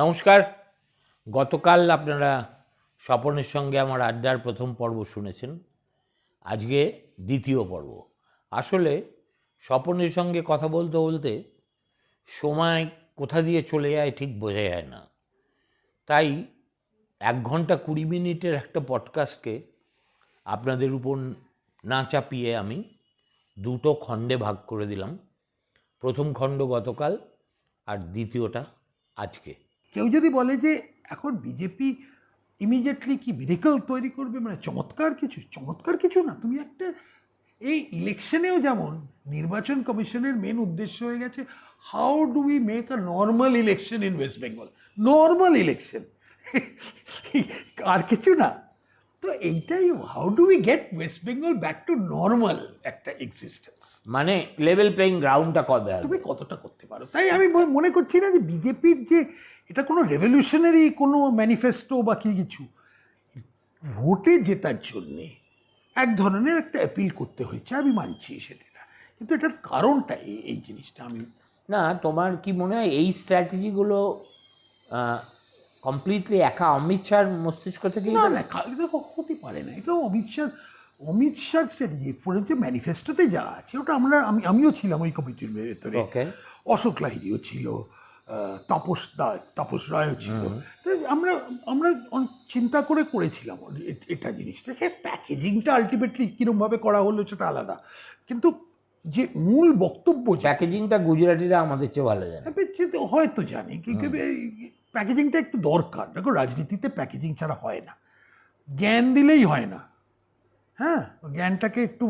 নমস্কার। গতকাল আপনারা স্বপনের সঙ্গে আমার আড্ডার প্রথম পর্ব শুনেছেন। আজকে দ্বিতীয় পর্ব। আসলে স্বপনের সঙ্গে কথা বলতে বলতে সময় কোথা দিয়ে চলে যায় ঠিক বোঝা যায় না। তাই 1 ঘন্টা 20 মিনিটের একটা পডকাস্টকে আপনাদের উপর না চাপিয়ে আমি দুটো খণ্ডে ভাগ করে দিলাম। প্রথম খণ্ড গতকাল আর দ্বিতীয়টা আজকে। কেউ যদি বলে যে এখন বিজেপি ইমিডিয়েটলি কি মিরাকল তৈরি করবে, মানে চমৎকার কিছু না। তুমি একটা এই ইলেকশনেও যেমন নির্বাচন কমিশনের মেন উদ্দেশ্য হয়ে গেছে how do we make a normal election in West Bengal, normal election, আর কিছু না। তো এইটাই, how do we get West Bengal back to normal একটা এক্সিস্টেন্স, মানে লেভেল প্লেইং গ্রাউন্ডটা কবে হবে, তুমি কতটা করতে পারো। তাই আমি মনে করছি না যে বিজেপির যে এটা কোনো রেভলিউশনারি কোনো ম্যানিফেস্টো বা কি কিছু, ভোটে জেতার জন্যে এক ধরনের একটা অ্যাপিল করতে হয়েছে, আমি মানছি সেটা, কিন্তু এটার কারণটা এই জিনিসটা আমি না তোমার কি মনে হয় এই স্ট্র্যাটেজিগুলো কমপ্লিটলি একা অমিত শাহর মস্তিষ্ক থেকে? না না, দেখো হতে পারে না, এটা অমিত শাহ স্ট্র্যাটেজি। যে ম্যানিফেস্টোতে যা আছে ওটা আমিও ছিলাম ওই কমিটির ভেতরে, অশোক লাহিড়িও ছিল, তাপস রায়ও ছিল। আমরা চিন্তা করেছিলাম এটা জিনিসটা, সে প্যাকেজিংটা আলটিমেটলি কিরমভাবে করা হলো সেটা আলাদা, কিন্তু যে মূল বক্তব্য, প্যাকেজিংটা গুজরাটিরা আমাদের চেয়ে ভালো জানে, হয়তো জানি, কিন্তু প্যাকেজিংটা একটু দরকার। দেখো রাজনীতিতে প্যাকেজিং ছাড়া হয় না, জ্ঞান দিলেই হয় না। হ্যাঁ, জ্ঞানটাকে একটু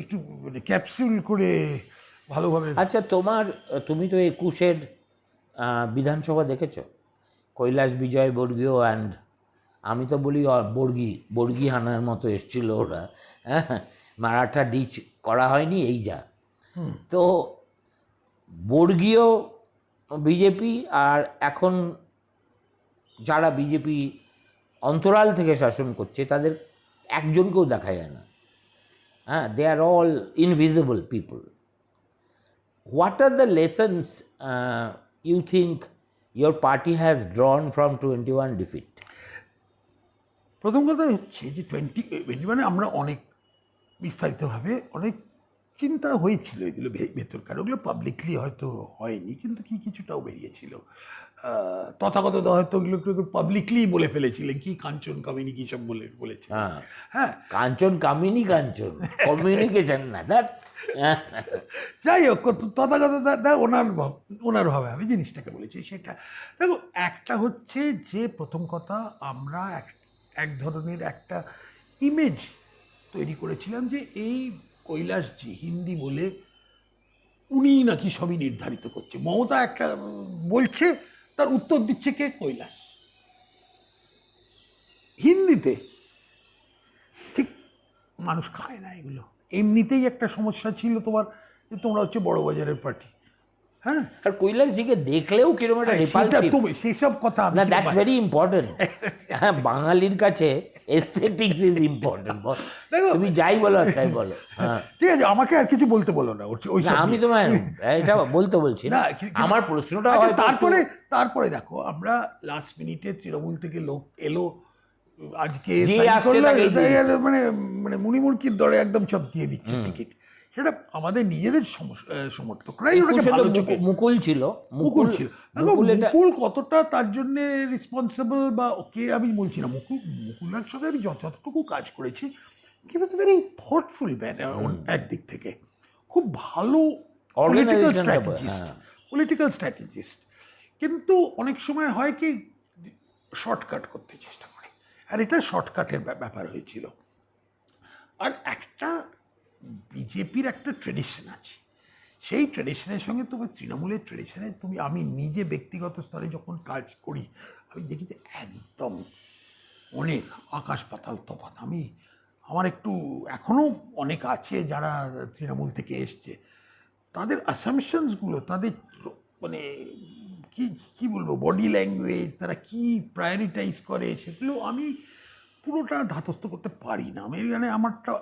একটু ক্যাপসুল করে ভালোভাবে। আচ্ছা তুমি তো 21-এর বিধানসভা দেখেছ? কৈলাস বিজয় বর্গীয় অ্যান্ড আমি তো বলি বর্গী হানার মতো এসছিল ওরা। হ্যাঁ, মারাঠা ডিচ করা হয়নি, এই যা। তো বর্গীয় বিজেপি আর এখন যারা বিজেপি অন্তরাল থেকে শাসন করছে তাদের একজনকেও দেখা যায় না। হ্যাঁ, they are all invisible people. What are the lessons you think your party has drawn from 21 defeat? প্রথম কথা হচ্ছে যে 21 আমরা অনেক বিস্তারিতভাবে অনেক চিন্তা হয়েছিল, এগুলো ভেতরকার, ওগুলো পাবলিকলি হয়তো হয়নি, কিন্তু কিছুটাও বেরিয়েছিল। তথাগত হয়তো ওগুলো একটু পাবলিকলি বলে ফেলেছিলেন, কি কাঞ্চন কামিনী কী সব বলেছে। হ্যাঁ, কাঞ্চন কামিনী, কাঞ্চন কমিউনিকেশন না দ্যাট। যাই হোক, তথাগত ওনার ভাবে আমি জিনিসটাকে বলেছি সেটা। দেখো, একটা হচ্ছে যে প্রথম কথা, আমরা এক ধরনের একটা ইমেজ তৈরি করেছিলাম যে এই কৈলাসজি হিন্দি বলে উনি নাকি সবই নির্ধারিত করছে। মমতা একটা বলছে, তার উত্তর দিচ্ছে কে? কৈলাস, হিন্দিতে। ঠিক মানুষ খায় না এগুলো। এমনিতেই একটা সমস্যা ছিল তোমার, যে তোমরা হচ্ছে বড় বাজারের পার্টি। হ্যাঁ, আর কৈলাসজিকে দেখলেও কিরকম একটা রিপালসিভ, সেসব কথা না, দ্যাটস ভেরি ইম্পর্টেন্ট। হ্যাঁ, বাঙালির কাছে এস্থেটিক্স ইজ ইম্পর্টেন্ট। তুমি যাই বলো তাই বলো। হ্যাঁ, ঠিক আছে, আমাকে আর কিছু বলতে বলো না। আমি তোমায় এটা বলছি না, আমার প্রশ্নটা হয়। তারপরে দেখো, আমরা লাস্ট মিনিটে তৃণমূল থেকে লোক এলো, আজকে মানে মুনিমুরকির দরে একদম সব দিয়ে দিচ্ছে টিকিট। সেটা আমাদের নিজেদের সমর্থকরাই মুকুল ছিল। মুকুল কতটা তার জন্য রেসপন্সিবল বা ওকে আমি বলছি না। মুকুলের সঙ্গে আমি যতটুকু কাজ করেছি, হি ওয়াজ ভেরি থটফুল ম্যান একদিক থেকে, খুব ভালো পলিটিক্যাল স্ট্র্যাটেজিস্ট। কিন্তু অনেক সময় হয় কি, শর্টকাট করতে চেষ্টা করে, আর এটা শর্টকাটের ব্যাপার হয়েছিল। আর একটা বিজেপির একটা ট্রেডিশন আছে, সেই ট্রেডিশনের সঙ্গে তুমি তৃণমূলের ট্রেডিশনে আমি নিজে ব্যক্তিগত স্তরে যখন কাজ করি, আমি দেখি যে একদম অনেক আকাশ পাতাল তফাৎ। আমার একটু এখনও অনেক আছে যারা তৃণমূল থেকে এসছে, তাদের অ্যাসামশনসগুলো, তাদের মানে কি বলবো, বডি ল্যাঙ্গুয়েজ, তারা কি প্রায়োরিটাইজ করে, সেগুলো আমি পুরোটা ধাতস্থ করতে পারি না।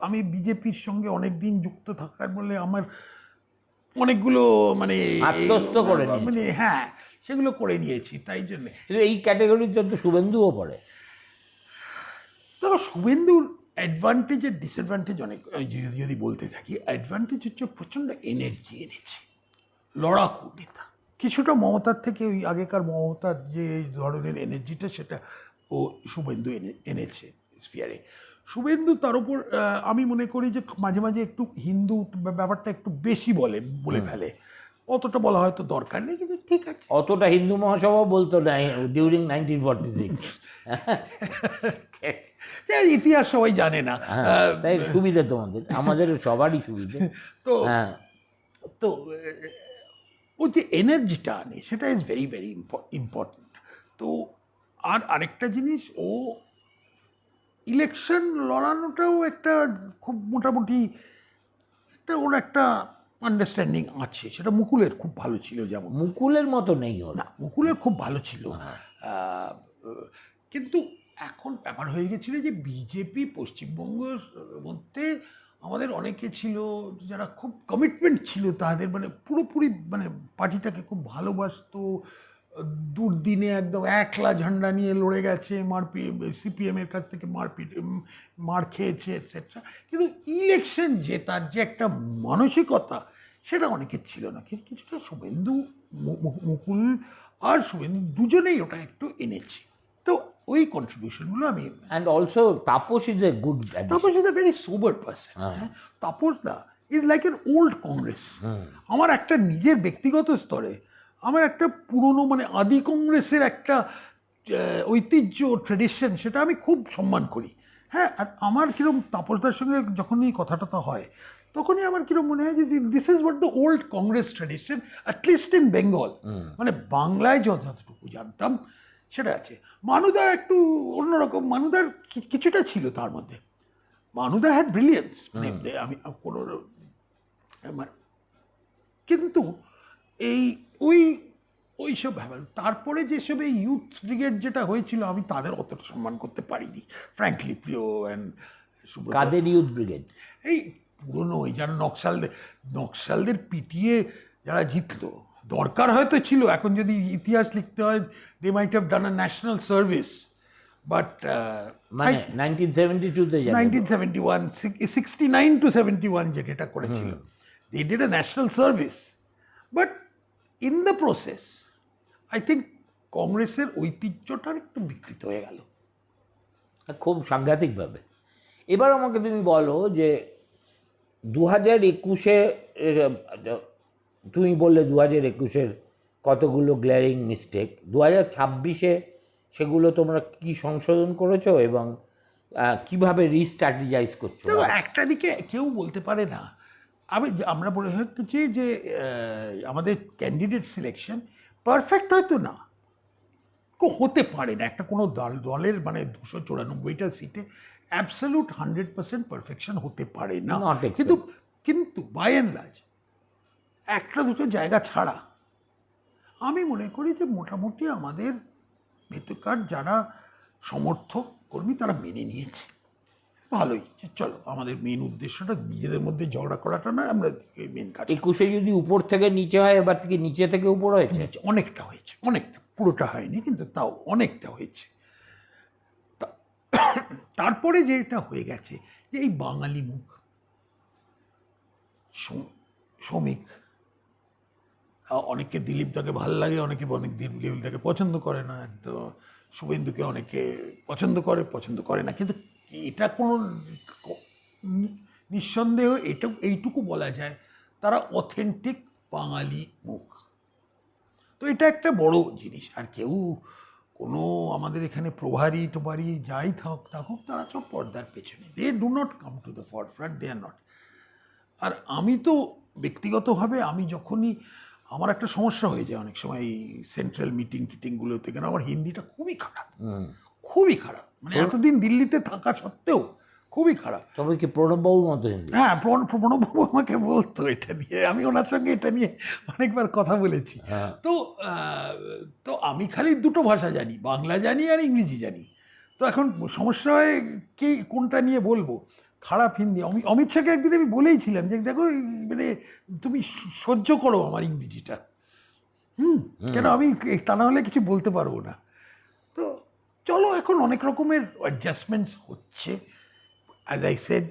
আমি বিজেপির সঙ্গে অনেক দিন যুক্ত থাকার বলে আমার অনেকগুলো আত্মস্থ করে হ্যাঁ, সেগুলো করে নিয়েছি, তাই জন্যে। কিন্তু এই ক্যাটাগরিতে তো শুভেন্দুও পড়ে। দেখো, শুভেন্দুর অ্যাডভান্টেজ আর ডিসঅ্যাডভান্টেজ অনেক, যদি বলতে থাকি, অ্যাডভান্টেজ হচ্ছে প্রচণ্ড এনার্জি এনেছে, লড়াকু নেতা। কিছুটা মমতার থেকে, ওই আগেকার মমতার যে ধরনের এনার্জিটা, সেটা ও শুভেন্দু এনেছে স্পিয়ারে। শুভেন্দু তার উপর আমি মনে করি যে মাঝে মাঝে একটু হিন্দু ব্যাপারটা একটু বেশি বলে ফেলে। অতটা বলা হয়তো দরকার নেই, কিন্তু ঠিক আছে। অতটা হিন্দু মহাসভাও বলতো না ডিউরিং 1946। ইতিহাস সবাই জানে না, তাই সুবিধে তোমাদের, আমাদের সবারই সুবিধে। তো হ্যাঁ, তো ও যে এনার্জিটা আনে, সেটা ইজ ভেরি ভেরি ইম্পর্ট্যান্ট। তো আর আরেকটা জিনিস, ও ইলেকশন লড়ানোটাও একটা খুব মোটামুটি একটা, ওর একটা আন্ডারস্ট্যান্ডিং আছে, সেটা মুকুলের খুব ভালো ছিল। যেমন মুকুলের মতো নেই ওর। না, মুকুলের খুব ভালো ছিল, কিন্তু এখন ব্যাপার হয়ে গেছিল যে বিজেপি পশ্চিমবঙ্গের মধ্যে আমাদের অনেকে ছিল যারা খুব কমিটমেন্ট ছিল, তাদের মানে পুরোপুরি মানে পার্টিটাকে খুব ভালোবাসতো, দুর্দিনে একদম একলা ঝান্ডা নিয়ে লড়ে গেছে, সিপিএমের কাছ থেকে মার খেয়েছে এটসেট্রা। কিন্তু ইলেকশন জেতার যে একটা মানসিকতা, সেটা অনেকের ছিল না। কিছুটা শুভেন্দু, মুকুল আর শুভেন্দু দুজনেই ওটা একটু এনেছে। তো ওই কন্ট্রিবিউশনগুলো আমি, and also Tapas is a good. Tapas is a very sober person. Tapas da is like an old Congress. আমার একটা নিজের ব্যক্তিগত স্তরে আমার একটা পুরনো মানে আদি কংগ্রেসের একটা ঐতিহ্য, ট্রেডিশন, সেটা আমি খুব সম্মান করি। হ্যাঁ, আর আমার কীরকম তাপসদার সঙ্গে যখনই এই কথাটা হয়, তখনই আমার কীরকম মনে হয় যে this is what the old Congress tradition, at least in Bengal. মানে বাংলায় যতটুকু জানতাম সেটা আছে। মানুদা একটু অন্যরকম, মানুদার কিছুটা ছিল তার মধ্যে। মানুদা হ্যাড ব্রিলিয়েন্স, মানে আমি কোনো, কিন্তু এই ওই সব ব্যাপার। তারপরে যেসব এই ইউথ ব্রিগেড যেটা হয়েছিল, আমি তাদের অতটা সম্মান করতে পারিনি, ফ্র্যাঙ্কলি, প্রিয় অ্যান্ড সুব্রত। কাদের ইউথ ব্রিগেড? এই পুরনো, ওই যারা নকশালদের পিটিয়ে যারা জিতলো, দরকার হয়তো ছিল, এখন যদি ইতিহাস লিখতে হয়, they might have done a national service, but মানে 1972-তে 1971, 69 to 71 যেটা করেছিল, they did a national service, but in the process I think কংগ্রেসের ঐতিহ্যটার একটু বিকৃত হয়ে গেল খুব সাংঘাতিকভাবে। এবার আমাকে তুমি বলো যে 2021-এ, তুমি বললে 2021-এর কতগুলো গ্ল্যারিং মিস্টেক, 2026-এ সেগুলো তোমরা কি সংশোধন করেছো এবং কিভাবে রিস্ট্র্যাটেজাইজ করছো? একটা দিকে কেউ বলতে পারে না, আমরা বলে হচ্ছে যে আমাদের ক্যান্ডিডেট সিলেকশন পারফেক্ট হয়তো না, হতে পারে না, একটা কোনো দলের মানে 294টা সিটে অ্যাবসলিউট 100% পারফেকশন হতে পারে না, কিন্তু বাই অ্যান্ড লার্জ একটা দুটো জায়গা ছাড়া আমি মনে করি যে মোটামুটি আমাদের ভেতরকার যারা সমর্থক কর্মী তারা মেনে নিয়েছে ভালোই, যে চলো আমাদের মেন উদ্দেশ্যটা নিজেদের মধ্যে ঝগড়া করাটা না, আমরা মেন কাজ। 21-এ যদি উপর থেকে নিচে হয়, এবার থেকে নিচে থেকে উপর হয়েছে, অনেকটা হয়েছে, অনেকটা, পুরোটা হয়নি কিন্তু তাও অনেকটা হয়েছে। তারপরে যেটা হয়ে গেছে যে এই বাঙালি মুখ, শ্রমিক, অনেকে দিলীপ দাকে ভালো লাগে, অনেকে দিলীপ দাকে পছন্দ করে না, একদম শুভেন্দুকে অনেকে পছন্দ করে না, কিন্তু এটা কোনো নিঃসন্দেহ এইটুকু বলা যায় তারা অথেন্টিক বাঙালি মুখ। তো এটা একটা বড় জিনিস। আর কেউ কোনো আমাদের এখানে প্রভারী যাই থাকুক, তারা সব পর্দার পেছনে, they do not come to the forefront, they are not. আর আমি তো ব্যক্তিগতভাবে, আমি যখনই আমার একটা সমস্যা হয়ে যায় অনেক সময় এই সেন্ট্রাল টিটিংগুলোতে, কেন আমার হিন্দিটা খুবই খারাপ, মানে এতদিন দিল্লিতে থাকা সত্ত্বেও খুবই খারাপ। তবে কি প্রণববাবুর মতো হিন্দি? হ্যাঁ, প্রণববাবু আমাকে বলতো এটা নিয়ে, আমি ওনার সঙ্গে এটা নিয়ে অনেকবার কথা বলেছি। তো আমি খালি দুটো ভাষা জানি, বাংলা জানি আর ইংরেজি জানি। তো এখন সমস্যা হয় কি কোনটা নিয়ে বলবো, খারাপ হিন্দি। অমিত শাহকে একদিন আমি বলেইছিলাম যে দেখো, মানে তুমি সহ্য করো আমার ইংরেজিটা, কেন আমি তা না হলে কিছু বলতে পারবো না। তো চলো, এখন অনেক রকমের অ্যাডজাস্টমেন্টস হচ্ছে। অ্যাজ আই সেড,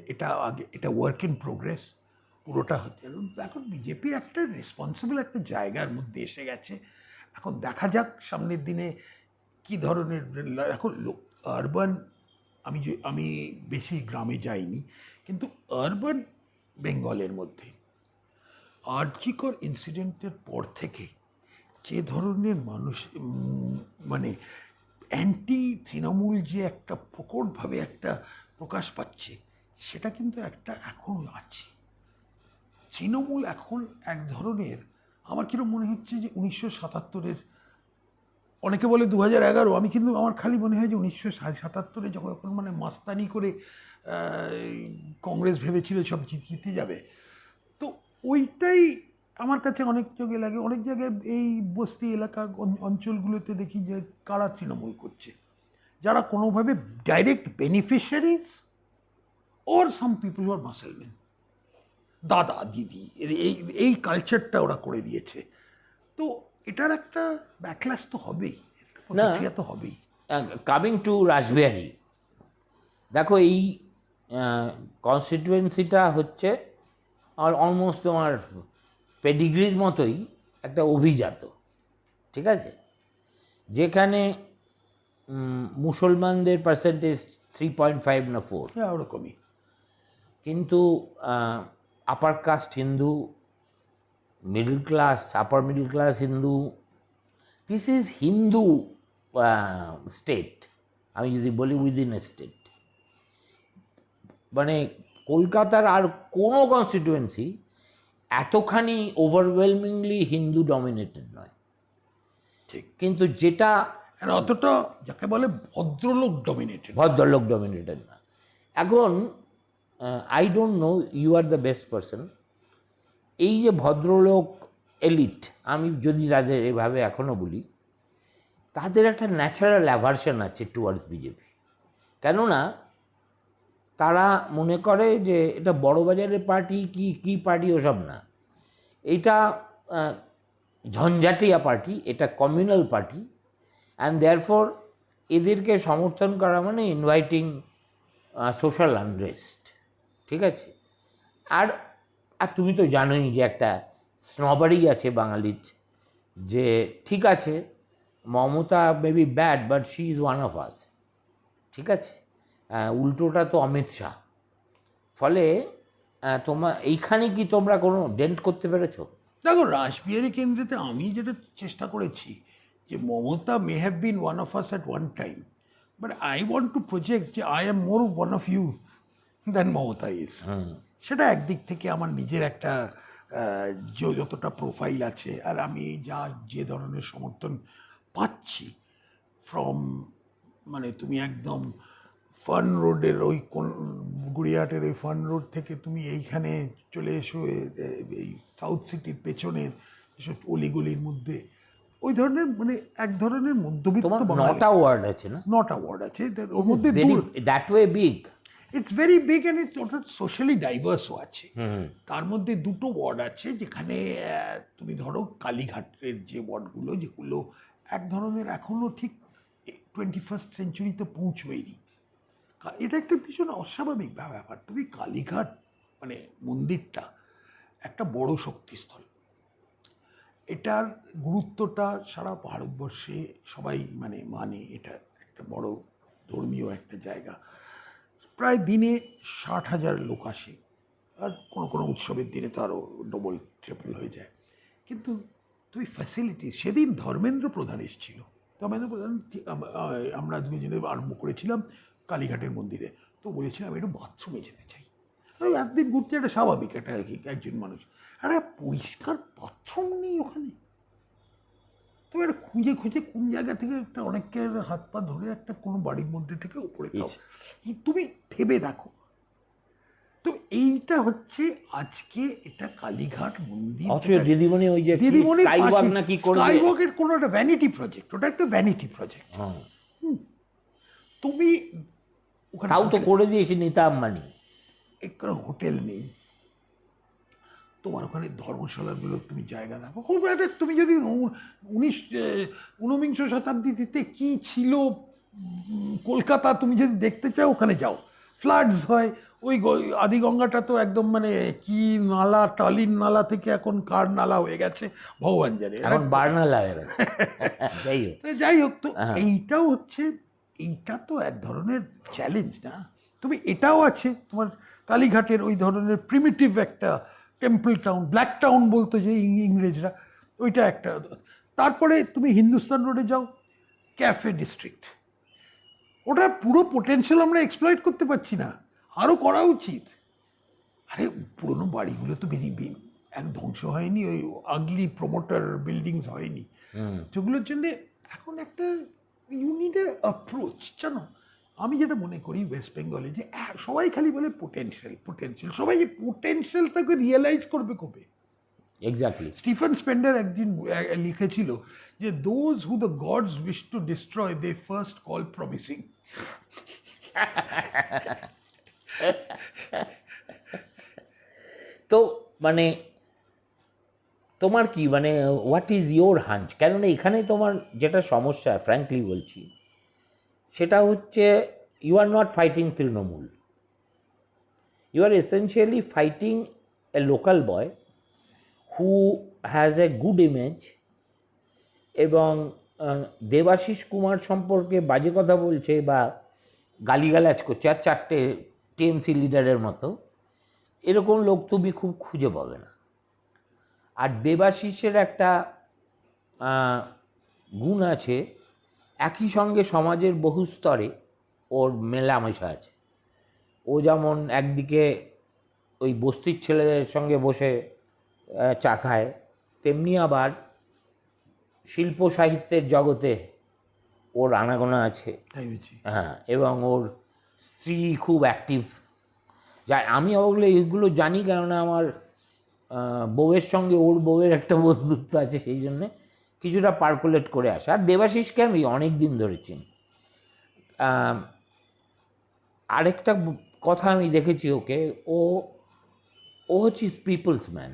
এটা ওয়ার্ক ইন প্রোগ্রেস, পুরোটা হচ্ছে। এখন বিজেপি একটা রেসপন্সিবল একটা জায়গার মধ্যে এসে গেছে। এখন দেখা যাক সামনের দিনে কি ধরনের। এখন আরবান, আমি বেশি গ্রামে যাইনি, কিন্তু আরবান বেঙ্গলের মধ্যে আর্জিকর ইনসিডেন্টের পর থেকে যে ধরনের মানুষ মানে অ্যান্টি তৃণমূল যে একটা প্রকটভাবে একটা প্রকাশ পাচ্ছে, সেটা কিন্তু একটা এখনও আছে। তৃণমূল এখন এক ধরনের, আমার কিরকম মনে হচ্ছে যে 1977-এর, অনেকে বলে 2011, আমি কিন্তু আমার খালি মনে হয় যে 1977-এ যখন মানে মাস্তানি করে কংগ্রেস ভেবেছিল সব জিতে যাবে, তো ওইটাই আমার কাছে অনেক জায়গায় লাগে। অনেক জায়গায় এই বস্তি এলাকা অঞ্চলগুলোতে দেখি যে কারা তৃণমূল করছে, যারা কোনোভাবে ডাইরেক্ট বেনিফিশিয়ারিজ ওর সাম পিপল আর মাসেলম্যান, দাদা দিদি, এই কালচারটা ওরা করে দিয়েছে। তো এটার একটা ব্যাকল্যাশ তো হবেই, প্রতিক্রিয়া তো হবেই। কামিং টু রাসবিহারী, দেখো এই কনস্টিটুয়েন্সিটা হচ্ছে অলমোস্ট তোমার পেডিগ্রির মতোই একটা অভিজাত, ঠিক আছে, যেখানে মুসলমানদের পার্সেন্টেজ 3.5 না 4, হ্যাঁ, ওরকমই। কিন্তু upper caste Hindu, middle class, upper middle class Hindu, this is Hindu state. আমি যদি বলি উইদিন এ স্টেট, মানে কলকাতার আর কোনো কনস্টিটুয়েন্সি এতখানি ওভারওয়েলমিংলি হিন্দু ডমিনেটেড নয়, ঠিক। কিন্তু যেটা অতটা যাকে বলে ভদ্রলোক ডমিনেটেড, ভদ্রলোক ডমিনেটেড না। এখন I don't know, you are the best person. এই যে ভদ্রলোক এলিট, আমি যদি তাদের এভাবে এখনও বলি, তাদের একটা ন্যাচারাল অ্যাভারশন আছে টুয়ার্ডস বিজেপি। কেননা তারা মনে করে যে এটা বড়বাজারের পার্টি, কি পার্টি ওসব না, এটা ঝঞ্ঝাটিয়া পার্টি, এটা কমিউনাল পার্টি, অ্যান্ড দেয়ারফর এদেরকে সমর্থন করা মানে ইনভাইটিং সোশ্যাল আনরেস্ট, ঠিক আছে। আর আর তুমি তো জানোই যে একটা স্নবারি আছে বাঙালির, যে ঠিক আছে Mamata may be bad but she is one of আস, ঠিক আছে। উল্টোটা তো অমিত শাহ। ফলে তোমার এইখানে কি তোমরা কোনো ডেন্ট করতে পেরেছো? দেখো, রাসবিহারী কেন্দ্রেতে আমি যেটা চেষ্টা করেছি যে Mamata may have been one of us at one time, but I want to project যে I am more one of you than Mamata is. সেটা একদিক থেকে আমার নিজের একটা যতটা প্রোফাইল আছে, আর আমি যে ধরনের সমর্থন পাচ্ছি ফ্রম, মানে তুমি একদম ফান রোডের ওই কোন গুড়িয়াহাটের ওই ফান রোড থেকে তুমি এইখানে চলে এসো, এই সাউথ সিটির পেছনের এসব অলিগলির মধ্যে, ওই ধরনের মানে এক ধরনের মধ্যবিত্ত তোমার বাঙালি। 9টা ওয়ার্ড আছে না? 9টা ওয়ার্ড আছে, ওর মধ্যে that way big, it's very big and it's ওটা সোশ্যালি ডাইভার্সও আছে। তার মধ্যে 2টো ওয়ার্ড আছে যেখানে তুমি ধরো কালীঘাটের যে ওয়ার্ডগুলো, যেগুলো এক ধরনের এখনও ঠিক 21st সেঞ্চুরিতে পৌঁছয়নি। এটা একটা ভীষণ অস্বাভাবিক ব্যাপার। তুমি কালীঘাট মানে মন্দিরটা একটা বড় শক্তিস্থল, এটার গুরুত্বটা সারা ভারতবর্ষে সবাই মানে এটা একটা বড় ধর্মীয় একটা জায়গা। প্রায় দিনে 60,000 লোক আসে, আর কোনো কোনো উৎসবের দিনে তো আরও ডবল ট্রিপল হয়ে যায়। কিন্তু তুমি ফ্যাসিলিটি, সেদিন ধর্মেন্দ্র প্রধান এসেছিল, ধর্মেন্দ্র প্রধান, আমরা দুজনে আরম্ভ করেছিলাম কালীঘাটের মন্দিরে, তো বলেছিলাম একটু বাথরুমে যেতে চাই। একদিন ঘুরতে একটা স্বাভাবিক একটা একজন মানুষ, আরে পরিষ্কার বাথরুম নেই ওখানে। তবে একটা খুঁজে খুঁজে কোন জায়গা থেকে একটা অনেকের হাত পা ধরে একটা কোনো বাড়ির মধ্যে থেকে উপরে দাও, তুমি ভেবে দেখো। তো এইটা হচ্ছে আজকে এটা কালীঘাট মন্দির। দিদিমণি ওই যে স্কাইওয়াক না কি করবে, স্কাইওয়াকের কোনো একটা ভ্যানিটি প্রজেক্ট, ওটা একটা ভ্যানিটি প্রজেক্ট। তুমি তাও তো করে দিয়েছি নিতা আম্বানি। একটা হোটেল নেই, তোমার ওখানে ধর্মশালাগুলো তুমি জায়গা দেখো, খুব একটা তুমি যদি ঊনবিংশ শতাব্দীতে কি ছিল কলকাতা তুমি যদি দেখতে চাও ওখানে যাও। ফ্লাডস হয়, ওই আদিগঙ্গাটা তো একদম মানে কি নালা, টালির নালা থেকে এখন কার নালা হয়ে গেছে ভগবান জানে, এখন বার্নালা হয়ে গেছে। যাই হোক, যাই হোক। তো এইটাও হচ্ছে, এইটা তো এক ধরনের চ্যালেঞ্জ না? তুমি এটাও আছে তোমার কালীঘাটের ওই ধরনের প্রিমিটিভ একটা টেম্পল টাউন, ব্ল্যাক টাউন বলতো যে ইংরেজরা, ওইটা একটা। তারপরে তুমি হিন্দুস্তান রোডে যাও, ক্যাফে ডিস্ট্রিক্ট, ওটা পুরো পোটেনশিয়াল আমরা এক্সপ্লয়েট করতে পারছি না, আরও করা উচিত। আরে পুরোনো বাড়িগুলো তো এক ধ্বংস হয়নি, ওই আগলি প্রমোটার বিল্ডিংস হয়নি, যেগুলোর জন্য এখন একটা ইউনিট অ্যাপ্রোচ। জানো, আমি যেটা মনে করি ওয়েস্ট বেঙ্গলে যে সবাই খালি বলে পোটেনশিয়াল পোটেনশিয়াল, সবাই যে পোটেনশিয়ালটাকে রিয়েলাইজ করবে কবে? এক্স্যাক্টলি। স্টিফেন স্পেন্ডার একদিন লিখেছিল যে those who the gods wish to destroy they first call promising. তো মানে তোমার কি মানে হোয়াট ইজ ইয়োর হাঞ্চ? কেননা এখানে তোমার যেটা সমস্যা, ফ্র্যাঙ্কলি বলছি, সেটা হচ্ছে you are not fighting Trinamool, you are essentially fighting a local boy who has a good image, এবং দেবাশিস কুমার সম্পর্কে বাজে কথা বলছে বা গালিগালাজ করছে, আর চারটে টিএমসি লিডারের মতো, এরকম লোক তুমি খুব খুঁজে পাবে না। আর দেবাশিসের একটা গুণ আছে, একই সঙ্গে সমাজের বহু স্তরে ওর মেলামেশা আছে। ও যেমন একদিকে ওই বস্তির ছেলেদের সঙ্গে বসে চা খায়, তেমনি আবার শিল্প সাহিত্যের জগতে ওর আনাগোনা আছে। হ্যাঁ, এবং ওর স্ত্রী খুব অ্যাক্টিভ। যা আমি ওগুলো এইগুলো জানি, কেননা আমার বউয়ের সঙ্গে ওর বউয়ের একটা বন্ধুত্ব আছে, সেই জন্যে কিছুটা পার্কুলেট করে আসে। আর দেবাশিসকে আমি অনেক দিন ধরে চিনি। আরেকটা কথা আমি দেখেছি ওকে, ও হচ্ছে people's man,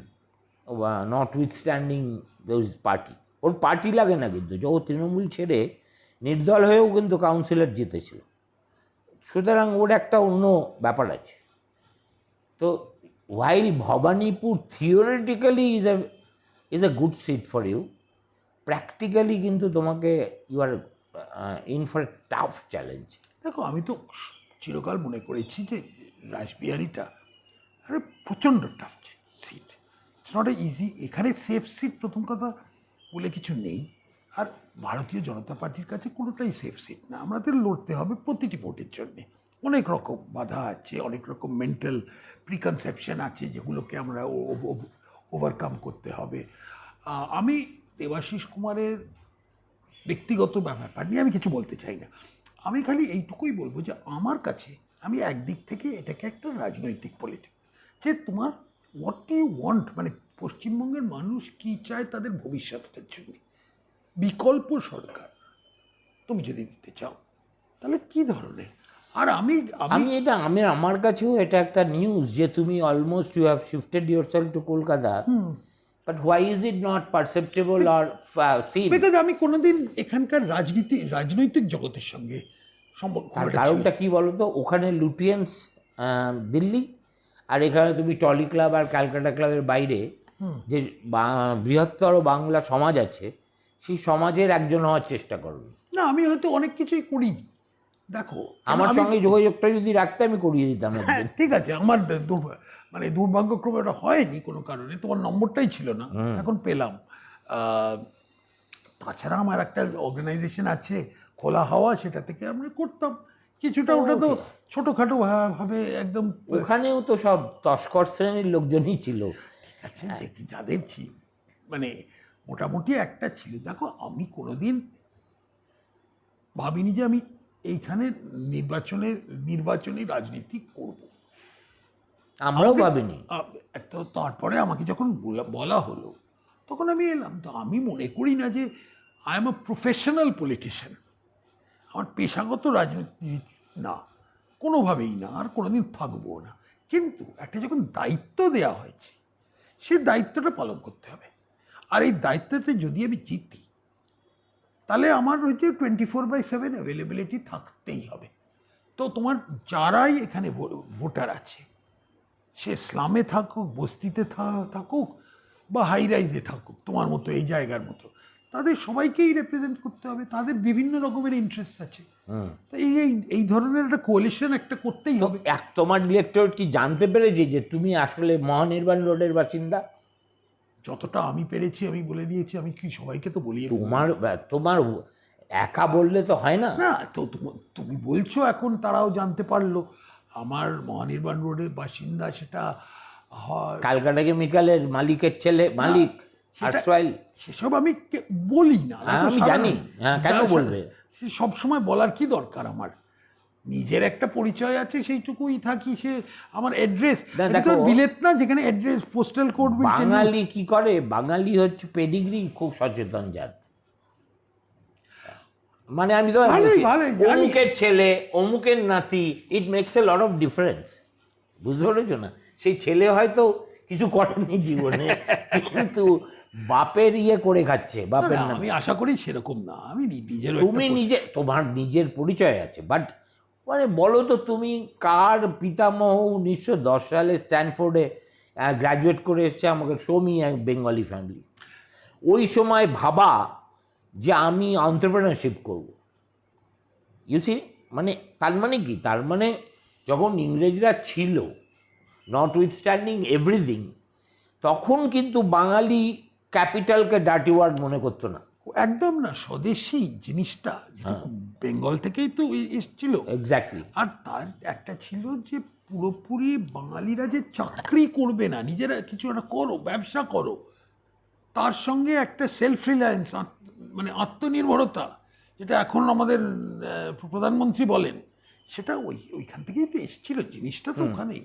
notwithstanding this party. ওর পার্টি লাগে না, কিন্তু ও তৃণমূল ছেড়ে নির্দল হয়েও কিন্তু কাউন্সিলর জিতেছিল, সুতরাং ওর একটা অন্য ব্যাপার আছে। তো while Bhabanipur theoretically is a good seat for you, practically কিন্তু তোমাকে you are in for a tough challenge. দেখো, আমি তো চিরকাল মনে করেছি যে রাসবিহারীটা আরে প্রচণ্ড tough seat, it's not a easy. এখানে সেফ সিট প্রথম কথা বলে কিছু নেই, আর ভারতীয় জনতা পার্টির কাছে কোনোটাই সেফ সিট না। আমাদের লড়তে হবে প্রতিটি ভোটের জন্যে, অনেক রকম বাধা আছে, অনেক রকম মেন্টাল প্রিকনসেপশন আছে, যেগুলোকে আমরা ওভারকাম করতে হবে। আমি দেবাশিস কুমারের ব্যক্তিগত ব্যাপার নিয়ে আমি কিছু বলতে চাই না, আমি খালি এইটুকুই বলবো যে আমার কাছে, আমি একদিক থেকে এটাকে একটা রাজনৈতিক পলিটিক্স, যে তোমার হোয়াট ডু ইউ ওয়ান্ট, মানে পশ্চিমবঙ্গের মানুষ কি চায় তাদের ভবিষ্যতের জন্য, বিকল্প সরকার তুমি যদি দিতে চাও তাহলে কি ধরনের। আর আমার কাছেও এটা একটা নিউজ যে তুমি almost you have shifted yourself to Kolkata, but why is it not perceptible or seen? Because আমি কোনোদিন এখানকার রাজনৈতিক জগতের সঙ্গে সম্পর্ক। কারণটা কি বলো তো, ওখানে লুটিয়েন্স দিল্লি, আর এখানে তুমি টলি ক্লাব আর ক্যালকাটা ক্লাবের বাইরে যে বৃহত্তর বাংলা সমাজ আছে, সেই সমাজের একজন হওয়ার চেষ্টা করবে। না, আমি হয়তো অনেক কিছুই করিনি। দেখো, আমার সঙ্গে যোগাযোগটা যদি রাখতে আমি করিয়ে দিতাম। ঠিক আছে, আমার মানে দুর্ভাগ্যক্রমে ওটা হয়নি কোনো কারণে, তোমার নম্বরটাই ছিল না, এখন পেলাম। তাছাড়া আমার একটা অর্গানাইজেশন আছে খোলা হাওয়া, সেটা থেকে আমরা করতাম কিছুটা। ওটা তো ছোটোখাটো ভাবে একদম, ওখানেও তো সব তস্কর শ্রেণীর লোকজনই ছিল। ঠিক আছে, যাদের ছিল মানে মোটামুটি একটা ছিল। দেখো, আমি কোনোদিন ভাবিনি যে আমি এইখানে নির্বাচনী রাজনীতি করব, আমরাও ভাবিনি। তো তারপরে আমাকে যখন বলা হলো তখন আমি এলাম। তো আমি মনে করি না যে I am a professional politician, আমার পেশাগত রাজনীতি না, কোনোভাবেই না, আর কোনোদিন থাকবো না। কিন্তু একটা যখন দায়িত্ব দেওয়া হয়েছে, সে দায়িত্বটা পালন করতে হবে। আর এই দায়িত্বতে যদি আমি জিতি, তাহলে আমার হচ্ছে 24/7 অ্যাভেলেবিলিটি থাকতেই হবে। তো তোমার যারাই এখানে ভোটার আছে, সে স্লামে থাকুক, বস্তিতে থাকুক বা হাই রাইজে থাকুক, তোমার মতো এই জায়গার মতো, তাদের সবাইকেই রিপ্রেজেন্ট করতে হবে। তাদের বিভিন্ন রকমের ইন্টারেস্ট আছে। তো এই ধরনের একটা কোয়ালিশন একটা করতেই হবে। তোমার ইলেকটোরেট কি জানতে পেরেছে যে তুমি আসলে মহানির্বাণ রোডের বাসিন্দা? যতটা আমি পেরেছি আমি বলে দিয়েছি। আমি কি সবাইকে তো বলি? তোমার একা বললে তো হয় না। না, তো তুমি বলছো এখন তারাও জানতে পারলো আমার মহানির্বাণ রোডের বাসিন্দা। সেটা হয় কালকাটা কেমিক্যালের মালিকের ছেলে, মালিক আর্টসওয়াইল। সেসব আমি বলি না। আমি জানি। হ্যাঁ, কেন বলবে? সব সময় বলার কি দরকার? আমার নিজের একটা পরিচয় আছে, সেইটুকুই থাকি। সে আমার অ্যাড্রেস বিলেত না, যেখানে অ্যাড্রেস পোস্টাল কোড। বাঙালি কি করে? বাঙালি হচ্ছে পেডিগ্রি খুব সচেতন জাত। মানে আমি তো অমুকের ছেলে, অমুকের নাতি, it makes a lot of difference. বুঝতে পেরেছো না? সেই ছেলে হয়তো কিছু করেনি জীবনে, কিন্তু বাপের ইয়ে করে খাচ্ছে, বাপের নাম। আমি আশা করি সেরকম না। আমি নিজের, তুমি নিজে, তোমার নিজের পরিচয় আছে, বাট মানে বলো তো তুমি কার পিতামহ 1910 সালে স্ট্যানফোর্ডে গ্র্যাজুয়েট করে এসছে? আমাকে শো মি বেঙ্গলি ফ্যামিলি। ওই সময় ভাবা যে আমি এন্টারপ্রেনারশিপ করব, ইউসি, মানে তার মানে কি? তার মানে যখন ইংরেজরা ছিল, নট উইথস্ট্যান্ডিং এভরিথিং, তখন কিন্তু বাঙালি ক্যাপিটালকে ডার্টি ওয়ার্ড মনে করতো না। একদম না। স্বদেশী জিনিসটা বেঙ্গল থেকেই তো এসেছিল। এক্স্যাক্টলি। আর তার একটা ছিল যে পুরোপুরি বাঙালিরা যে চাকরি করবে না, নিজেরা কিছু একটা করো, ব্যবসা করো, তার সঙ্গে একটা সেলফ রিলায়েন্স, মানে আত্মনির্ভরতা, যেটা এখন আমাদের প্রধানমন্ত্রী বলেন, সেটা ওইখান থেকেই তো এসেছিল জিনিসটা। তো ওখানেই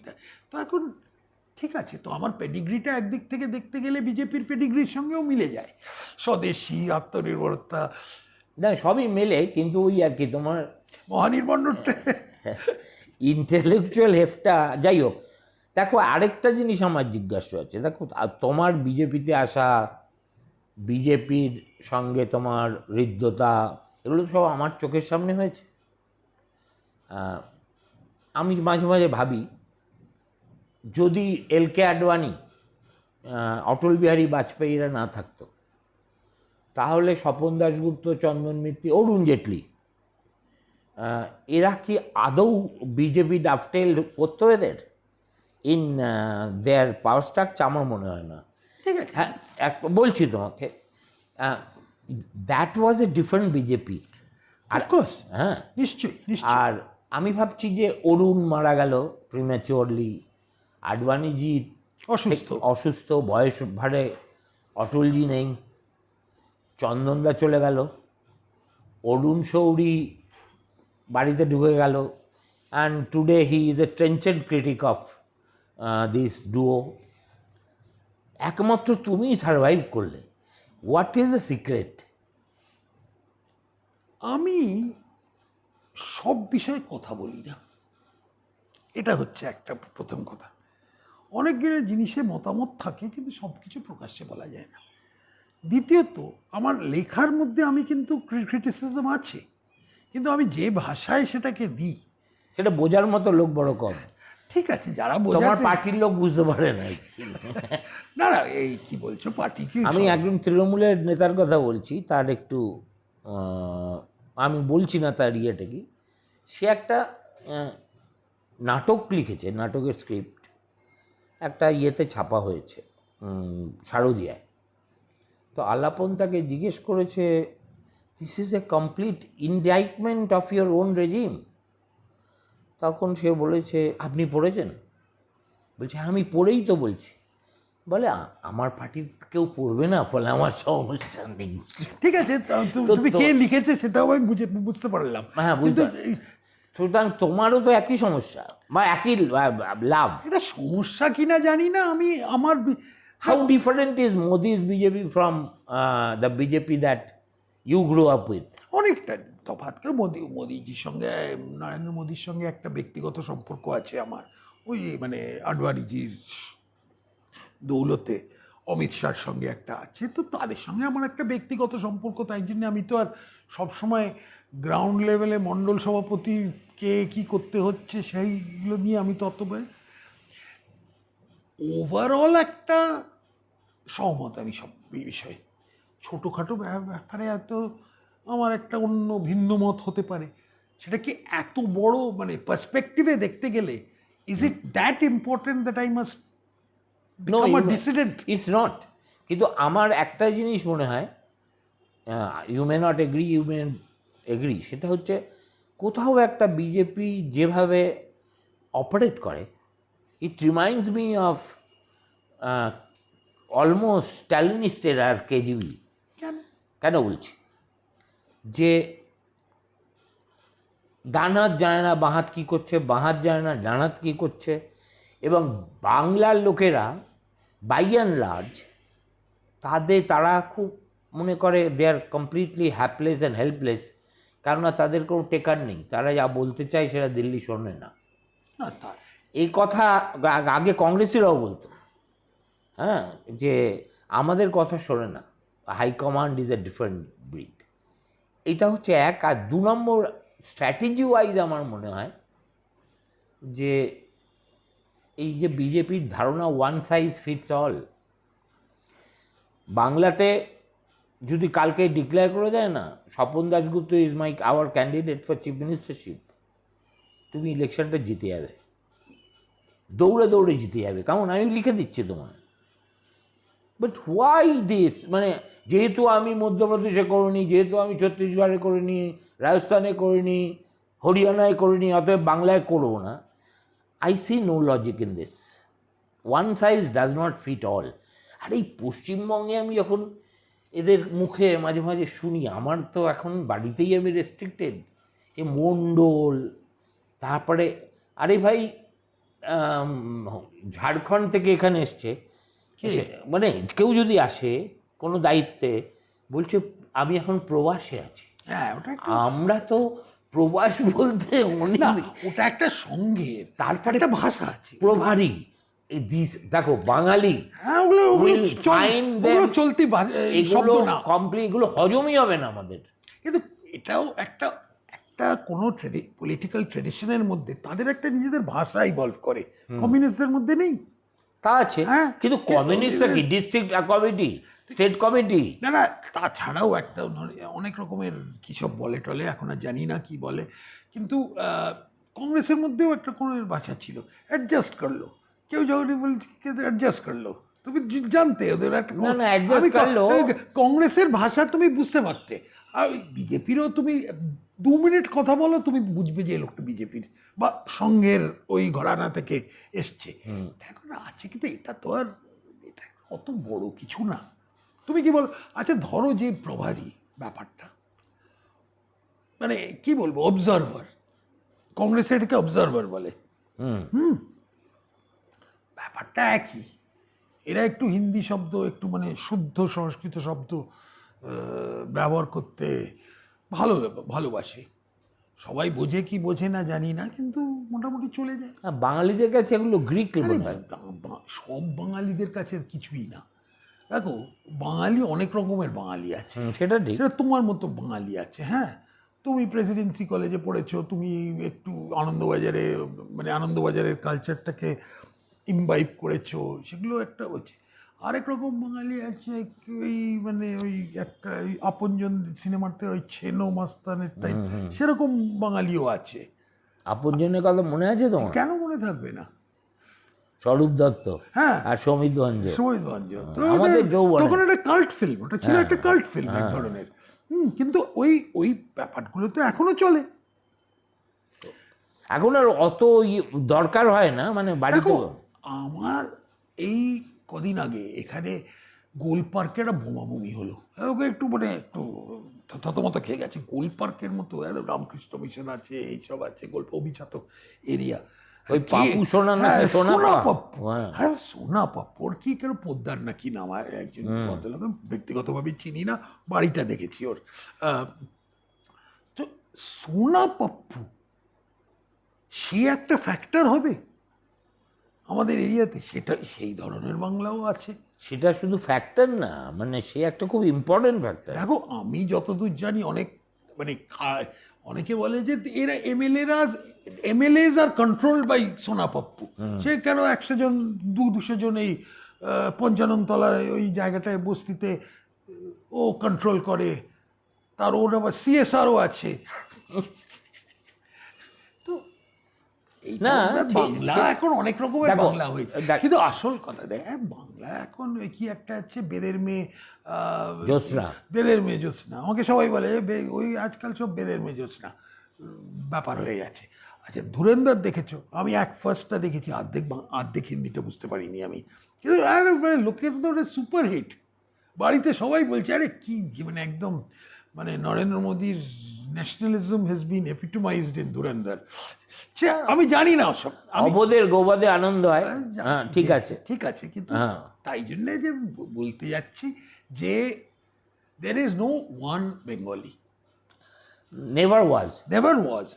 তো এখন ঠিক আছে। তো আমার পেডিগ্রিটা একদিক থেকে দেখতে গেলে বিজেপির পেডিগ্রির সঙ্গেও মিলে যায়। স্বদেশী, আত্মনির্ভরতা, না সবই মেলে, কিন্তু ওই আর কি তোমার মহানির্বাণ রোডটা ইন্টেলেকচুয়াল হেফটা। যাই হোক, দেখো আরেকটা জিনিস আমার জিজ্ঞাসা আছে। দেখো তোমার বিজেপিতে আসা, বিজেপির সঙ্গে তোমার হৃদ্যতা, এগুলো সব আমার চোখের সামনে হয়েছে। আমি মাঝে মাঝে ভাবি, যদি এল.কে. আডবাণী, অটল বিহারী বাজপেয়ীরা না থাকতো, তাহলে স্বপন দাশগুপ্ত, চন্দন মিত্র, অরুণ জেটলি, এরা কি আদৌ বিজেপি ডাফটেল করতো এদের ইন দেয়ার পাওয়ার স্ট্রাকচার? আমার মনে হয় না। ঠিক আছে। হ্যাঁ, বলছি তোমাকে, that was a different BJP. আর হ্যাঁ, নিশ্চয়ই। আর আমি ভাবছি যে অরুণ মারা গেল প্রিম্যাচিওরলি, আডবাণীজি অসুস্থ, বয়স ভারে, অটলজি নেই, চন্দনদা চলে গেল, অরুণ শৌরি বাড়িতে ঢুকে গেল, and today he is entrenched critic of this duo. একমাত্র তুমিই সারভাইভ করলে। What is the secret? আমি সব বিষয়ে কথা বলি না, এটা হচ্ছে একটা প্রথম কথা। অনেকগুলো জিনিসে মতামত থাকে, কিন্তু সব কিছু প্রকাশ্যে বলা যায় না। দ্বিতীয়ত, আমার লেখার মধ্যে আমি কিন্তু ক্রিটিসিজম আছে, কিন্তু আমি যে ভাষায় সেটাকে দিই, সেটা বোঝার মতো লোক বড় কম। ঠিক আছে, যারা তোমার পার্টির লোক বুঝতে পারে না। না না, এই কি বলছো পার্টি কি? আমি একজন তৃণমূলের নেতার কথা বলছি, তার একটু আমি বলছি না তার ইয়েটা কি, সে একটা নাটক লিখেছে, নাটকের স্ক্রিপ্ট একটা ইয়েতে ছাপা হয়েছে শারদিয়ায়। তো আলাপন তাকে জিজ্ঞেস করেছে, this is a complete indictment of your own regime. তখন সে বলেছে, আপনি পড়েছেন? বলছে, আমি পড়েই তো বলছি। বলে, আমার পার্টির কেউ পড়বে না, ফলে আমার সমস্যা নেই। ঠিক আছে, তুমি কে লিখেছে সেটাও আমি বুঝতে পারলাম। হ্যাঁ, বুঝতে। সুতরাং তোমারও তো একই সমস্যা বা একই লাভ। এটা সমস্যা কিনা জানি না। আমি আমার how different is Modi's BJP from the BJP that you grow up with? অনেকটা তফাৎ। মোদিজির সঙ্গে, নরেন্দ্র মোদির সঙ্গে একটা ব্যক্তিগত সম্পর্ক আছে আমার, ওই মানে আডবাণীজির দৌলতে অমিত শাহর সঙ্গে একটা আছে, তো তাদের সঙ্গে আমার একটা ব্যক্তিগত সম্পর্ক, তাই জন্য আমি তো আর সবসময় গ্রাউন্ড লেভেলে মণ্ডল সভাপতি কে কী করতে হচ্ছে সেইগুলো নিয়ে আমি তো অত ওভারঅল একটা সহমত আমি সব এই বিষয়ে। ছোটোখাটো ব্যাপারে এত আমার একটা অন্য ভিন্ন মত হতে পারে, সেটা কি এত বড় মানে পার্সপেক্টিভে দেখতে গেলে is it that important that I must become a dissident? It's not. কিন্তু আমার একটা জিনিস মনে হয়, you may not agree, you may agree, সেটা হচ্ছে কোথাও একটা বিজেপি যেভাবে অপারেট করে, it reminds me of almost Stalinist এরার কেজিবি। কেন? কেন বলছি? যে ডান হাত জানে না বাঁ হাত কী করছে, বাঁ হাত জানে না ডান হাত কী করছে, এবং বাংলার লোকেরা বাই অ্যান্ড লার্জ তারা খুব মনে করে দে আর কমপ্লিটলি হ্যাপলেস অ্যান্ড হেল্পলেস, কেননা তাদের কোনো টেকার নেই, তারা যা বলতে চায় সেটা দিল্লি শোনে না। এই কথা আগে কংগ্রেসিরাও বলতো, হ্যাঁ, যে আমাদের কথা শোনে না, high command is a different breed. এটা হচ্ছে এক। আর 2 নম্বর, স্ট্র্যাটেজি ওয়াইজ আমার মনে হয় যে এই যে বিজেপির ধারণা ওয়ান সাইজ ফিটস অল, বাংলাতে যদি কালকে ডিক্লেয়ার করে দেয় না Swapan Dasgupta is our candidate for chief ministership, তুমি ইলেকশনটা জিতে যাবে, দৌড়ে দৌড়ে জিতে যাবে, কেমন আমি লিখে দিচ্ছি তোমার। But why this? মানে যেহেতু আমি মধ্যপ্রদেশে করিনি, যেহেতু আমি ছত্তিশগড়ে করিনি, রাজস্থানে করিনি, হরিয়ানায় করিনি, অতএব বাংলায় করবো না। I see no logic in this. One size does not fit all. আর এই পশ্চিমবঙ্গে আমি যখন এদের মুখে মাঝে মাঝে শুনি, আমার তো এখন বাড়িতেই আমি রেস্ট্রিক্টেড, এ মণ্ডল, তারপরে আরে ভাই ঝাড়খণ্ড থেকে এখানে এসছে, মানে কেউ যদি আসে কোনো দায়িত্বে, বলছে আমি এখন প্রবাসে আছি। হ্যাঁ, ওটা আমরা তো প্রবাস বলতে ওটা একটা সঙ্গের, তারপরে একটা ভাষা আছে, প্রভারী। দেখো বাঙালি, হ্যাঁ, চলতি এগুলো কমপ্লিট, এগুলো হজমই হবে না আমাদের। কিন্তু এটাও একটা একটা কোনো পলিটিক্যাল ট্রেডিশনের মধ্যে তাদের একটা নিজেদের ভাষা ইভলভ করে, কমিউনিস্টদের মধ্যে নেই। তা আছে, কিন্তু কমিউনিস্টরা কি ডিস্ট্রিক্ট কমিটি, স্টেট কমিটি? না না, তাছাড়াও একটা অনেক রকমের কী সব বলে টলে, এখন আর জানি না কি বলে, কিন্তু কংগ্রেসের মধ্যেও একটা কোনো ভাষা ছিল, অ্যাডজাস্ট করলো, কেউ যখনই বলছে অ্যাডজাস্ট করলো, তুমি জানতে ওদের একটা কংগ্রেসের ভাষা তুমি বুঝতে পারতে। আর বিজেপিরও তুমি 2 মিনিট কথা বলো, তুমি বুঝবে যে লোকটা বিজেপির বা সঙ্গের ওই ঘরানা থেকে এসছে। এখন আছে, কিন্তু এটা তো আর এটা অত বড় কিছু না। তুমি কি বলো? আচ্ছা, ধরো যে প্রভারী ব্যাপারটা, মানে কি বলবো, অবজারভার, কংগ্রেসের এটাকে অবজারভার বলে। ব্যাপারটা একই, এরা একটু হিন্দি শব্দ, একটু মানে শুদ্ধ সংস্কৃত শব্দ ব্যবহার করতে ভালোবাসে। সবাই বোঝে কি বোঝে না জানি না, কিন্তু মোটামুটি চলে যায়। বাঙালিদের কাছে এগুলো গ্রিক, সব বাঙালিদের কাছে কিছুই না। দেখো, বাঙালি অনেক রকমের বাঙালি আছে, সেটা ঠিক, সেটা তোমার মতো বাঙালি আছে। হ্যাঁ, তুমি প্রেসিডেন্সি কলেজে পড়েছো, তুমি একটু আনন্দবাজারের কালচারটাকে ইমবাইব করেছো, সেগুলো একটা হচ্ছে। আরেক রকম বাঙালি আছে, ওই মানে ওই একটা ওই আপনজন সিনেমাতে ওই ছেনো মাস্তানের টাইপ, সেরকম বাঙালিও আছে। আপনজনের কথা মনে আছে তোমার? কেন মনে থাকবে না? স্বরূপ দত্ত, হ্যাঁ, আর সমিত ভঞ্জ, আমাদের তখন একটা কাল্ট ফিল্ম, ওটা ছিল একটা কাল্ট ফিল্ম এক ধরনের। কিন্তু ওই ব্যাপারগুলো তো এখনো চলে। এখন আর অত দরকার হয় না, মানে বাড়িতে। আমার এই কদিন আগে এখানে গোল পার্কে একটা বোমাবুমি হলো, ওকে একটু মানে একটু থতমত খেয়ে গেছে। গোল পার্কের মতো রামকৃষ্ণ মিশন আছে, এইসব আছে, অভিজাত এরিয়া। ওই পাপু সোনা না, সোনা পাপ্পুর কি কেন পোদ্দার না কি নাম, একজন ভদ্রলোক, ব্যক্তিগতভাবে চিনি না, বাড়িটা দেখেছি ওর। তো সোনা পাপ্পু সে একটা ফ্যাক্টর হবে? আমাদের এরিয়াতে, সেটা সেই ধরনের বাংলাও আছে। সেটা শুধু ফ্যাক্টর না, মানে সে একটা খুব ইম্পর্টেন্ট ফ্যাক্টর। দেখো, আমি যতদূর জানি অনেক মানে অনেকে বলে যে এরা এমএলএজ আর কন্ট্রোল বাই সোনা পাপ্পু। সে কেন 100 জন 200 জন এই পঞ্চাননতলায় ওই জায়গাটায় বস্তিতে ও কন্ট্রোল করে, তার ওর আবার সিএসআরও আছে। তো না, বাংলা এখন অনেক রকমের দেখো, বাংলা হয়েছে, কিন্তু আসল কথা দেখ, বাংলা এখন ওই কি একটা আছে বেদের মেয়ে জ্যোৎস্না। বেদের মেয়ে জ্যোৎস্না, আমাকে সবাই বলে ওই আজকাল সব বেদের মেয়ে জ্যোৎস্না ব্যাপার হয়ে গেছে। আচ্ছা, ধুরন্ধর দেখেছো? আমি ফার্স্টটা দেখেছি, অর্ধেক হিন্দিটা বুঝতে পারিনি আমি, কিন্তু আর মানে লোকের তো ওটা সুপার হিট, বাড়িতে সবাই বলছে আরে কি মানে একদম মানে নরেন্দ্র মোদীর ন্যাশনালিজম হ্যাজ বিন এপিটোমাইজড ইন ধুরন্ধর। আমি জানি না ওসব, অবোধের গোবাদে আনন্দ হয়। হ্যাঁ, ঠিক আছে, ঠিক আছে, কিন্তু হ্যাঁ। তাই জন্য যে বলতে যাচ্ছি যে there is no one Bengali, never was. Never was.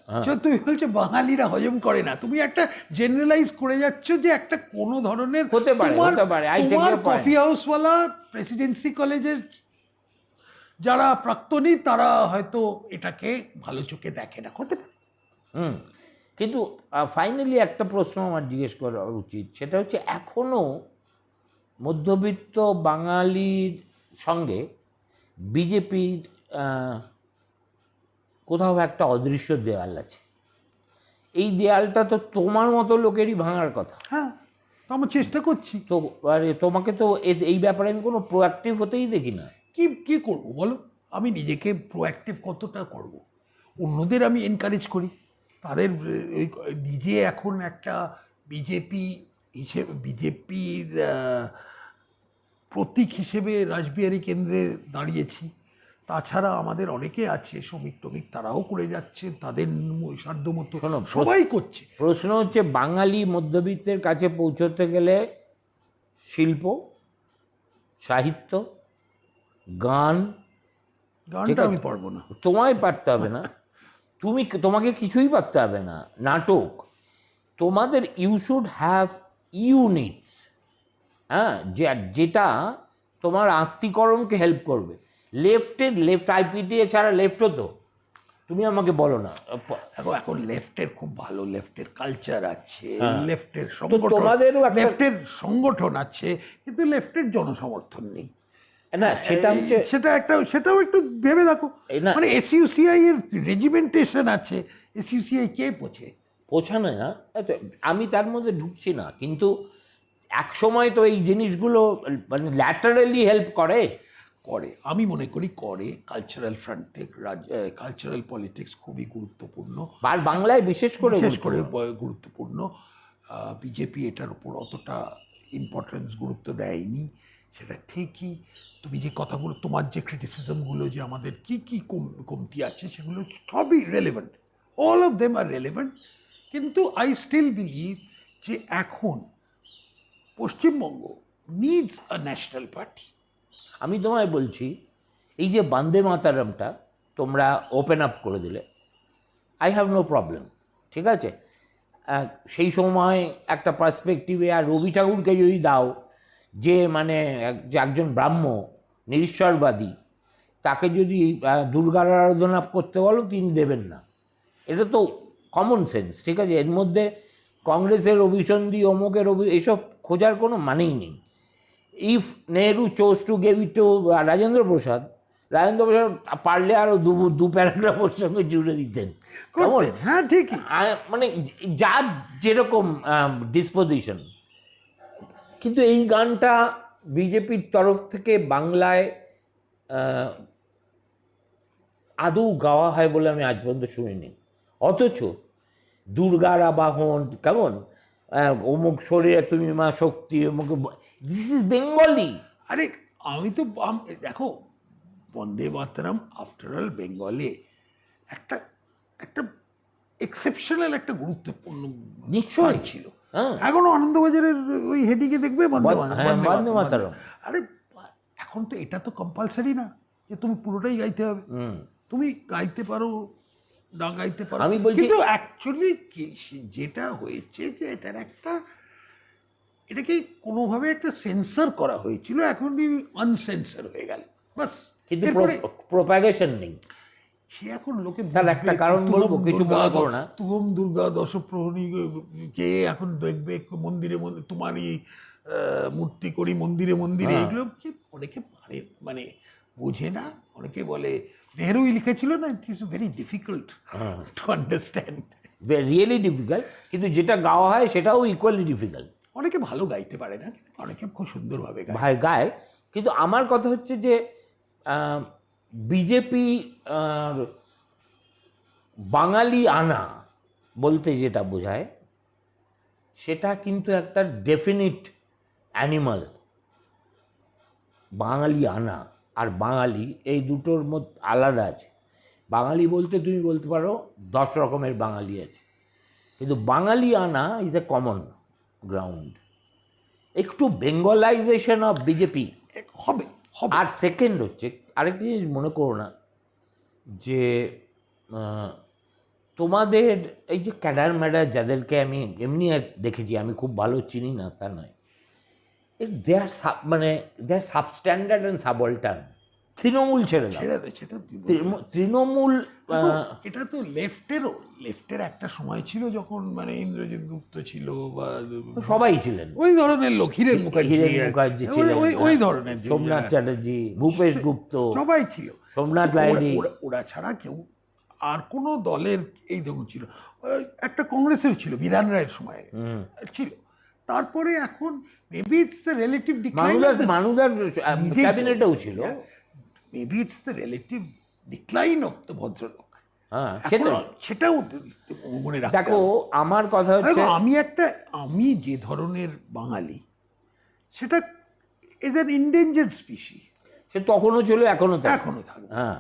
তুমি বলছো বাঙালিরা হজম করে না, তুমি একটা জেনারেলাইজ করে যাচ্ছ যে একটা কোনো ধরনের হতে পারে, হতে পারে, I take তোমার your point. কফি হাউসওয়ালা প্রেসিডেন্সি কলেজের যারা প্রাক্তনী তারা হয়তো এটাকে ভালো চোখে দেখে না, হতে পারে। কিন্তু ফাইনালি একটা প্রশ্ন আমার জিজ্ঞেস করা উচিত, সেটা হচ্ছে এখনো মধ্যবিত্ত বাঙালির সঙ্গে বিজেপির কোথাও একটা অদৃশ্য দেয়াল আছে। এই দেয়ালটা তো তোমার মতো লোকেরই ভাঙার কথা। হ্যাঁ, তো আমরা চেষ্টা করছি। তো আরে তোমাকে তো এই ব্যাপারে আমি কোনো প্রোঅ্যাক্টিভ হতেই দেখি না। কি করবো বলো? আমি নিজেকে প্রোঅ্যাক্টিভ কতটা করব? অন্যদের আমি এনকারেজ করি, তাদের ওই নিজে এখন একটা বিজেপির প্রতীক হিসেবে রাসবিহারী কেন্দ্রে দাঁড়িয়েছি। তাছাড়া আমাদের অনেকে আছে, শ্রমিক টমিক, তারাও করে যাচ্ছে তাদের সাধ্য মতো, সবাই করছে। প্রশ্ন হচ্ছে বাঙালি মধ্যবিত্তের কাছে পৌঁছতে গেলে শিল্প, সাহিত্য, গানটা আমি পারবো না। তোমায় পারতে হবে না, তোমাকে কিছুই পারতে হবে না। নাটক, তোমাদের ইউ শুড হ্যাভ ইউনিটস, হ্যাঁ, যেটা তোমার আত্মীকরণকে হেল্প করবে। লেফট আইপিটিএ ছাড়া লেফটও তো তুমি আমাকে বলো না। এখন লেফটের খুব ভালো লেফটের কালচার আছে, লেফটের সংগঠন আছে, কিন্তু লেফটের জনসমর্থন নেই। না, সেটাও একটু ভেবে দেখো। মানে এসইউসিআই এর রেজিমেন্টেশন আছে, এসইউসিআই কে পৌঁছানো না, আমি তার মধ্যে ঢুকছি না, কিন্তু এক সময় তো এই জিনিসগুলো মানে ল্যাটারালি হেল্প করে। আমি মনে করি করে। কালচারাল ফ্রন্টে কালচারাল পলিটিক্স খুবই গুরুত্বপূর্ণ, আর বাংলায় বিশেষ করে গুরুত্বপূর্ণ। বিজেপি এটার উপর অতটা ইম্পর্টেন্স গুরুত্ব দেয়নি, সেটা ঠিকই। তুমি যে কথাগুলো, তোমার যে ক্রিটিসিজমগুলো যে আমাদের কি কি কমতি আছে, সেগুলো সবই relevant, all of them are relevant. কিন্তু আই স্টিল বিলিভ যে এখন Paschimbanga needs a national party. আমি তোমায় বলছি, এই যে বন্দে মাতারমটা তোমরা ওপেন আপ করে দিলে, আই হ্যাভ নো প্রবলেম, ঠিক আছে। সেই সময় একটা পার্সপেক্টিভে আর রবি ঠাকুরকে যদি দাও, যে মানে একজন ব্রাহ্ম নিরীশ্বরবাদী, তাকে যদি দুর্গার আরাধনা করতে বলো, তিনি দেবেন না। এটা তো কমন সেন্স, ঠিক আছে। এর মধ্যে কংগ্রেসের অভিসন্ধি, অমুকের এসব খোঁজার কোনো মানেই নেই। If Nehru chose to gave it to Rajendra Prasad পারলে আরও দু প্যারাগ্রাফ ওর সঙ্গে জুড়ে দিতেন। হ্যাঁ, ঠিক, মানে যার যেরকম ডিসপোজিশন। কিন্তু এই গানটা বিজেপির তরফ থেকে বাংলায় আদৌ গাওয়া হয় বলে আমি আজ পর্যন্ত শুনিনি। অথচ দুর্গার আবাহন, কেমন অমুক শরীরে তুমি মা শক্তি, অমুক, দিস ইজ বেঙ্গলি। আরে আমি তো দেখো, বন্দে মাতরম আফটার অল বেঙ্গলে একটা এক্সেপশনাল একটা গুরুত্বপূর্ণ নিশ্চয় ছিল। এখনো আনন্দবাজারের ওই হেডিকে দেখবে বন্দে মাতরম। আরে এখন তো এটা তো কম্পালসারি না যে তুমি পুরোটাই গাইতে হবে, তুমি গাইতে পারো না গাইতে পারো। আমি বলছি, কিন্তু অ্যাকচুয়ালি যেটা হয়েছে যে এটার একটা এটাকে কোনোভাবে একটা সেন্সর করা হয়েছিল, এখন আনসেন্সর হয়ে গেল বাস। কিন্তু এরপরে প্রোপাগেশন নেই। সে এখন লোকে তার একটা কারণ বলবো, কিছু মনে করো না। তুহম দুর্গা দশপ্রহরী কে এখন দেখবে মন্দিরে তোমার এই মূর্তি করি মন্দিরে মন্দিরে, এগুলো কি অনেকে পারে মানে বোঝে না। অনেকে বলে নেহরুই লিখেছিল না, ইট is very difficult to understand, really difficult, কিন্তু যেটা গাওয়া হয় সেটাও ইকুয়ালি ডিফিকাল্ট। অনেকে ভালো গাইতে পারে না, কিন্তু অনেকে খুব সুন্দরভাবে গায়। ভাই গায়, কিন্তু আমার কথা হচ্ছে যে বিজেপি বাঙালি আনা বলতে যেটা বোঝায় সেটা কিন্তু একটা ডেফিনিট অ্যানিমাল। বাঙালি আনা আর বাঙালি এই দুটোর মধ্যে আলাদা আছে। বাঙালি বলতে তুমি বলতে পারো 10 রকমের বাঙালি আছে, কিন্তু বাঙালি আনা ইজ এ কমন গ্রাউন্ড। একটু বেঙ্গলাইজেশন অফ বিজেপি হবে হবে। আর সেকেন্ড হচ্ছে আরেকটি জিনিস মনে করো না যে তোমাদের এই যে ক্যাডার ম্যাডার যাদেরকে আমি এমনি দেখেছি, আমি খুব ভালো চিনি না তা নয়, দে আর মানে দে আর সাবস্ট্যান্ডার্ড অ্যান্ড সাবঅল্টার্ন। তৃণমূল ছেড়ে দাও, সেটা তৃণমূল এটা তো লেফটের একটা সময় ছিল যখন মানে ইন্দ্রজিৎ গুপ্ত ছিল বা সবাই ছিলেন ওই ধরনের লোক, হিরেন মুখার্জি ছিলেন, ওই ধরনের, সোমনাথ চ্যাটার্জি, ভূপেশ গুপ্ত, সবাই ছিল, সোমনাথ লাহিড়ী, ওরা ছাড়া কেউ আর কোনো দলের এই দেখুন ছিল। একটা কংগ্রেসের ছিল বিধান রায়ের সময় ছিল, তারপরে এখন maybe it's the relative decline, মানুদার ক্যাবিনেটেও ছিল, maybe it's the relative decline of the ভদ্রলোক। হ্যাঁ সেটাও মনে রাখতে দেখো। আমার কথা হচ্ছে আমি যে ধরনের বাঙালি, সেটা ইজ অ্যান ইনডেঞ্জার্ড স্পিসি। সে তখনও ছিল, এখনো থাকবে। হ্যাঁ,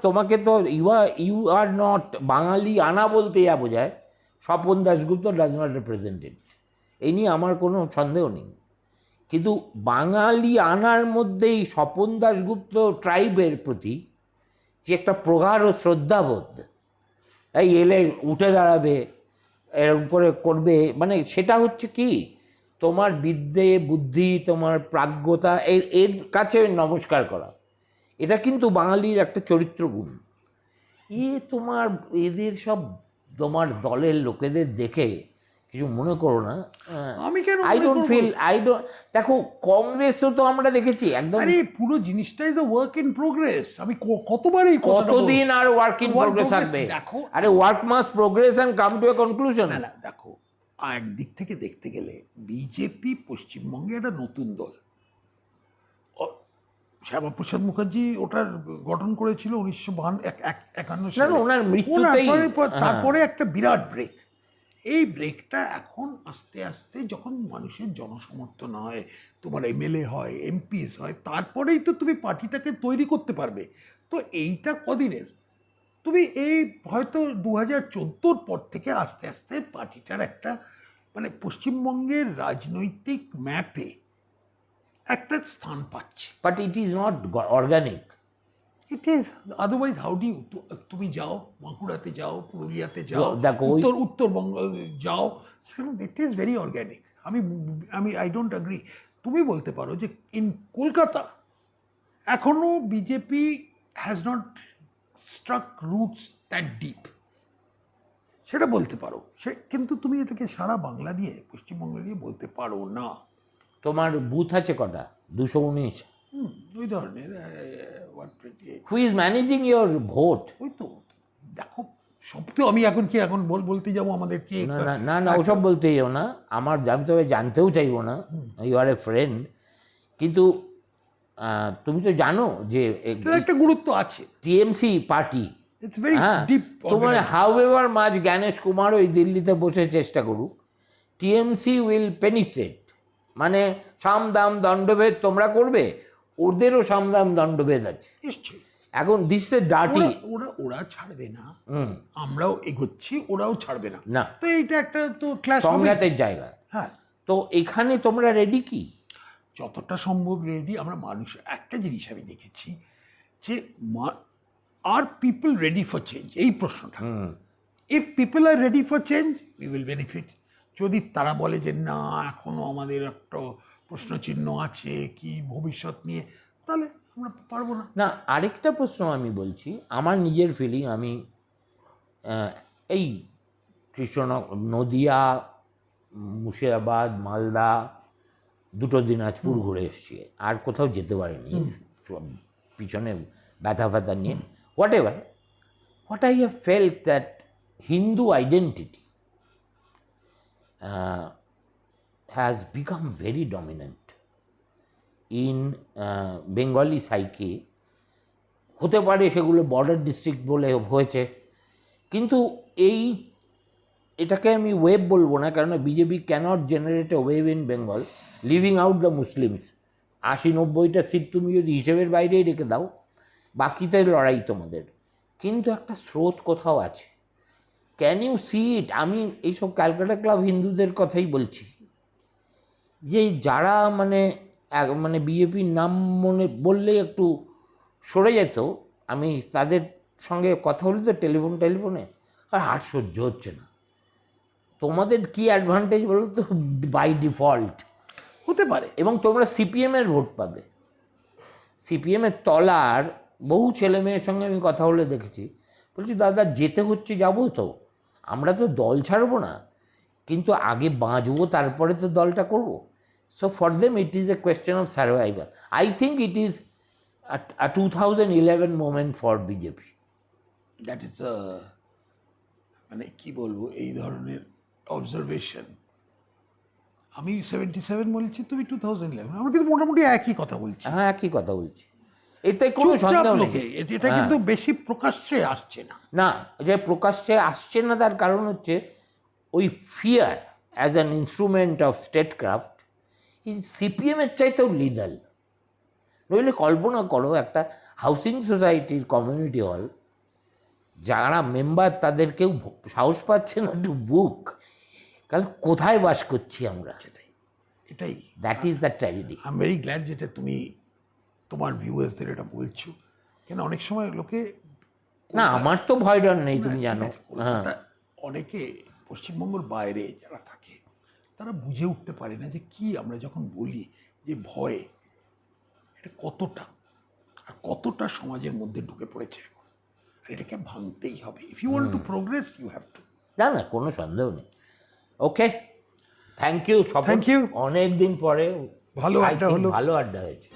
তোমাকে তো ইউ আর নট বাঙালি আনা বলতে বোঝায় Swapan Dasgupta does not represent it, এই নিয়ে আমার কোনো সন্দেহ নেই। কিন্তু বাঙালি আনার মধ্যেই স্বপন দাশগুপ্ত ট্রাইবের প্রতি যে একটা প্রগাঢ় শ্রদ্ধাবোধ, এই এলে উঠে দাঁড়াবে, এর উপরে করবে, মানে সেটা হচ্ছে কি তোমার বিদ্যে বুদ্ধি, তোমার প্রাজ্ঞতা, এর কাছে নমস্কার করা, এটা কিন্তু বাঙালির একটা চরিত্র গুণ। তোমার এদের সব তোমার দলের লোকেদের দেখে কিছু মনে করো না। আমি কেন দেখো কংগ্রেসও তো আমরা দেখেছি একদম, আরে পুরো জিনিসটাই তো ওয়ার্ক ইন প্রোগ্রেস। আমি কতবারই কতদিন আর ওয়ার্ক ইন প্রোগ্রেস থাকবে? দেখো, আরে work must progress and come to a conclusion. না দেখো, একদিক থেকে দেখতে গেলে বিজেপি পশ্চিমবঙ্গে একটা নতুন দল। শ্যামাপ্রসাদ মুখার্জি ওটার গঠন করেছিল 1951 সালে, ওনার মৃত্যুতেই, তারপরে একটা বিরাট ব্রেক। এই ব্রেকটা এখন আস্তে আস্তে যখন মানুষের জনসমর্থন হয়, তোমার এমএলএ হয়, এমপিস হয়, তারপরেই তো তুমি পার্টিটাকে তৈরি করতে পারবে। তো এইটা কদিনের, তুমি এই হয়তো 2014 পর থেকে আস্তে আস্তে পার্টিটার একটা মানে পশ্চিমবঙ্গের রাজনৈতিক ম্যাপে একটা স্থান পাচ্ছে। But it is not organic. It is otherwise how do তুমি যাও বাঁকুড়াতে যাও, পুরুলিয়াতে যাও, দেখো উত্তরবঙ্গ যাও, ইট ইজ ভেরি অর্গ্যানিক। আমি আই ডোন্ট অ্যাগ্রি। তুমি বলতে পারো যে ইন কলকাতা এখনো BJP has not struck roots that deep, সেটা বলতে পারো। কিন্তু তুমি এটাকে সারা বাংলা নিয়ে, পশ্চিমবঙ্গ নিয়ে বলতে পারো না। তোমার বুথ আছে কটা? 219, ওই ধরনের 128। Who is managing your vote? ওই তো দেখো, সব তো আমি এখন বলতে যাবো আমাদেরকে? না ওসব বলতে যাও না, আমি তবে জানতেও চাইবো না, ইউ আর এ ফ্রেন্ড। কিন্তু তুমি তো জানো যে একটা গুরুত্ব আছে TMC party. It's very deep. তোমার হাউ এভার মাছ জ্ঞানেশ কুমার ওই দিল্লিতে বসে চেষ্টা করুক, টিএমসি উইল পেনিট্রেট। মানে সামদাম দণ্ডভেদ তোমরা করবে, ওদেরও সামদাম দণ্ডভেদ আছে নিশ্চয়ই। এখন দিস এ ডার্টি, ওরা ছাড়বে না, আমরাও এগোচ্ছি, ওরাও ছাড়বে না। না, তো এইটা একটা তো ক্লাস সংঘাতের জায়গা। হ্যাঁ, তো এখানে তোমরা রেডি কি? যতটা সম্ভব রেডি। আমরা মানুষ, একটা জিনিস আমি দেখেছি যে are people ready for change, এই প্রশ্নটা। If people are ready for change we will benefit. যদি তারা বলে যে না এখনো আমাদের একটা প্রশ্নচিহ্ন আছে কি ভবিষ্যৎ নিয়ে, তাহলে আমরা পারবো না। না, আরেকটা প্রশ্ন আমি বলছি, আমার নিজের ফিলিং, আমি এই নদিয়া, মুর্শিদাবাদ, মালদা, দুটো দিনাজপুর ঘুরে এসেছি, আর কোথাও যেতে পারিনি, সব পিছনে ব্যথা ফ্যাথা নিয়ে, what ever, what I have felt that Hindu identity has become very dominant in Bengali psyche. হতে পারে সেগুলো বর্ডার ডিস্ট্রিক্ট বলে হয়েছে, কিন্তু এটাকে আমি ওয়েভ বলবো না, কারণ BJP cannot generate a wave in Bengal living out the Muslims. 80-90টা সিট তুমি যদি হিসেবের বাইরেই রেখে দাও, বাকিতে লড়াই তোমাদের, কিন্তু একটা স্রোত কোথাও আছে। ক্যান ইউ সি ইট? আমি এইসব ক্যালকাটা ক্লাব হিন্দুদের কথাই বলছি, যে যারা মানে বিজেপির নাম মনে বললেই একটু সরে যেত, আমি তাদের সঙ্গে কথা বলি তো টেলিফোনে, আর সহ্য হচ্ছে না। তোমাদের কি অ্যাডভান্টেজ বলো তো? বাই ডিফল্ট হতে পারে। এবং তোমরা সিপিএমের ভোট পাবে। সিপিএমের তলার বহু ছেলে মেয়ের সঙ্গে আমি কথা বলে দেখেছি, বলছি দাদা যেতে হচ্ছে, যাবো তো, আমরা তো দল ছাড়বো না, কিন্তু আগে বাঁচবো তারপরে তো দলটা করবো। So for them it is a question of survival. I think it is a 2011 moment for BJP. That is মানে কি বলবো, এই ধরনের অবজারভেশন আমি 77 বলছি, তুমি 2011, আমরা কিন্তু মোটামুটি একই কথা বলছি। হ্যাঁ, একই কথা বলছি, এতে কোনো চুপচাপ সন্দেহ নেই। লোকে, এটা কিন্তু বেশি প্রকাশ্যে আসছে না। না, যে প্রকাশ্যে আসছে না তার কারণ হচ্ছে ওই fear as an instrument of statecraft এই সিপিএমের চাইতেও লিগাল। নইলে কল্পনা করো একটা হাউসিং সোসাইটির কমিউনিটি হল, যারা মেম্বার তাদের কেউ সাহস পাচ্ছে না টু বুক, কাল কোথায় বাস করছি আমরা? এটাই that is the tragedy. I am very glad যেটা তুমি তোমার ভিউয়ার্সদের এটা বলছো, কেন অনেক সময় লোকে, না আমার তো ভয় ডর নেই, তুমি জানো। হ্যাঁ, কলকাতা অনেকে পশ্চিমবঙ্গের বাইরে যারা থাকে তারা বুঝে উঠতে পারে না যে কি আমরা যখন বলি যে ভয়, এটা কতটা আর কতটা সমাজের মধ্যে ঢুকে পড়েছে এখন, আর এটাকে ভাঙতেই হবে। If you want to progress you have to. না না, কোনো সন্দেহ নেই। Okay, thank you. Thank you. অনেক দিন পরে ভালো আড্ডা হলো। ভালো আড্ডা হয়েছে।